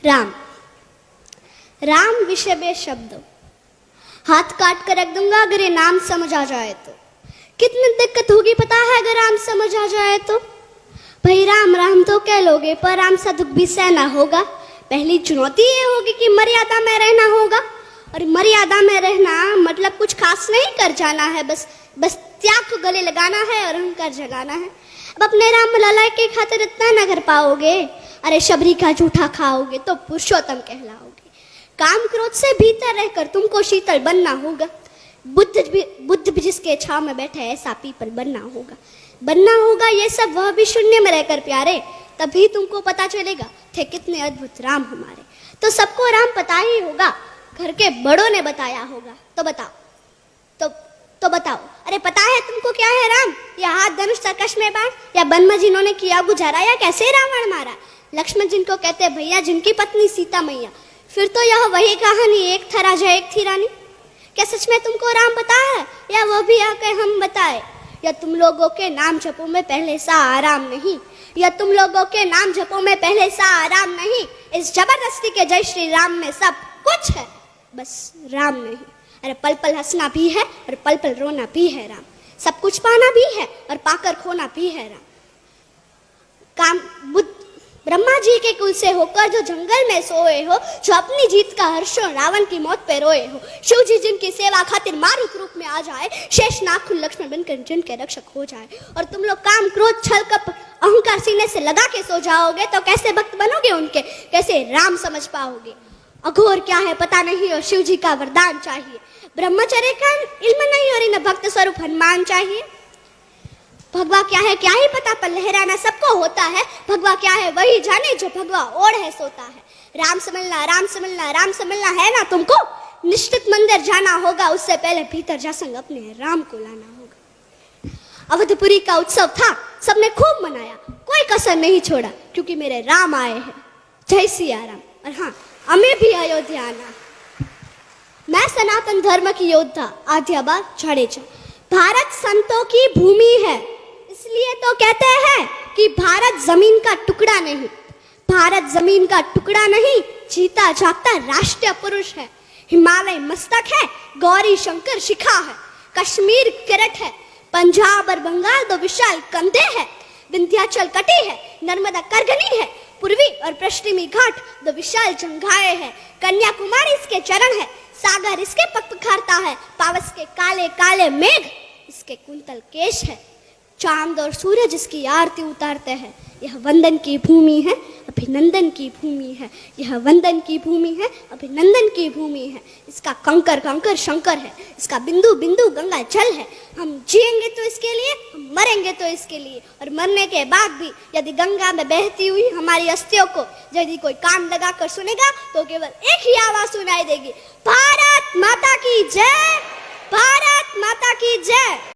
राम। राम विषय बे शब्द, हाथ काट कर रख दूंगा अगर ये नाम समझ आ जाए तो। कितनी दिक्कत होगी पता है अगर राम समझ आ जाए तो। भाई राम राम तो कह लोगे पर राम सा दुख भी सहना होगा। पहली चुनौती ये होगी कि मर्यादा में रहना होगा, और मर्यादा में रहना मतलब कुछ खास नहीं कर जाना है, बस त्याग को गले लगाना है और अहंकार जगाना है। अब अपने राम लला के खातिर इतना न कर पाओगे, अरे शबरी का जूठा खाओगे तो पुरुषोत्तम कहलाओगे। काम क्रोध से भीतर रहकर तुमको शीतल बनना होगा। बुद्ध भी जिसके छाव में बैठे ऐसा पीपल बनना होगा। ये सब वह भी शून्य में रहकर प्यारे, तभी तुमको पता चलेगा थे कितने अद्भुत राम हमारे। तो सबको राम पता ही होगा, घर के बड़ों ने बताया होगा। तो बताओ तो बताओ, अरे पता है तुमको क्या है राम? या हाथ धनुष तरकश में बाण, या वन में जिन्होंने किया गुजारा, या कैसे रावण मारा? लक्ष्मण जिनको कहते भैया, जिनकी पत्नी सीता मैया। फिर तो यह वही कहानी, एक था राजा एक थी रानी। क्या सच में तुमको राम पता है, या वो भी आके हम बताए? या तुम लोगों के नाम जपो में पहले सा आराम नहीं, या तुम लोगों के नाम जपो में पहले सा आराम नहीं। इस जबरदस्ती के जय श्री राम में सब कुछ है, बस राम नहीं। अरे पल पल हंसना भी है और पल पल रोना भी है राम। सब कुछ पाना भी है और पाकर खोना भी है राम। ब्रह्मा जी के कुल से होकर जो जंगल में सोए हो, जो अपनी जीत का हर्षो रावण की मौत पे रोए हो, शिव जी जिनकी सेवा खातिर मारुत रूप में आ जाए, शेष नागकुल लक्ष्मण बनकर जिनके रक्षक हो जाए, और तुम लोग काम क्रोध छल कपट अहंकार सीने से लगा के सो जाओगे, तो कैसे भक्त बनोगे उनके, कैसे राम समझ पाओगे? अघोर क्या है पता नहीं और शिव जी का वरदान चाहिए। ब्रह्मचर्य का इल्म नहीं और इन भक्त स्वरूप हनुमान चाहिए। भगवा क्या है क्या ही पता, पर लहराना सबको होता है। भगवा क्या है वही जाने जो भगवा ओढ़ है सोता है। राम समझना है ना तुमको? निश्चित मंदिर जाना होगा, उससे पहले भीतर जा संग अपने राम को लाना होगा। अवधपुरी का उत्सव था, सबने खूब मनाया, कोई कसर नहीं छोड़ा, क्योंकि मेरे राम आए हैं। जय सिया राम। और हाँ, हमें भी अयोध्या आना। मैं सनातन धर्म की योद्धा आद्याबा जाडेजा। भारत संतों की भूमि है, इसलिए तो कहते हैं कि भारत जमीन का टुकड़ा नहीं। भारत जमीन का टुकड़ा नहीं, जीता जागता राष्ट्रीय पुरुष है। हिमालय मस्तक है, गौरी शंकर शिखा है, कश्मीर किरट है, पंजाब और बंगाल दो विशाल कंधे हैं, विंध्याचल कटी है, नर्मदा करगनी है, पूर्वी और पश्चिमी घाट दो विशाल जंघाएं हैं, कन्याकुमारी इसके चरण है, सागर इसके पग पखारता है, पावस के काले काले मेघ इसके कुंतल केश है, चांद और सूरज इसकी आरती उतारते हैं। यह वंदन की भूमि है, अभिनंदन की भूमि है। यह वंदन की भूमि है, अभिनंदन की भूमि है। इसका कंकर कंकर शंकर है, इसका बिंदु बिंदु गंगा जल है। हम जिएंगे तो इसके लिए, हम मरेंगे तो इसके लिए, और मरने के बाद भी यदि गंगा में बहती हुई हमारी अस्थियों को यदि कोई कान लगा कर सुनेगा तो केवल एक ही आवाज सुनाई देगी, भारत माता की जय, भारत माता की जय।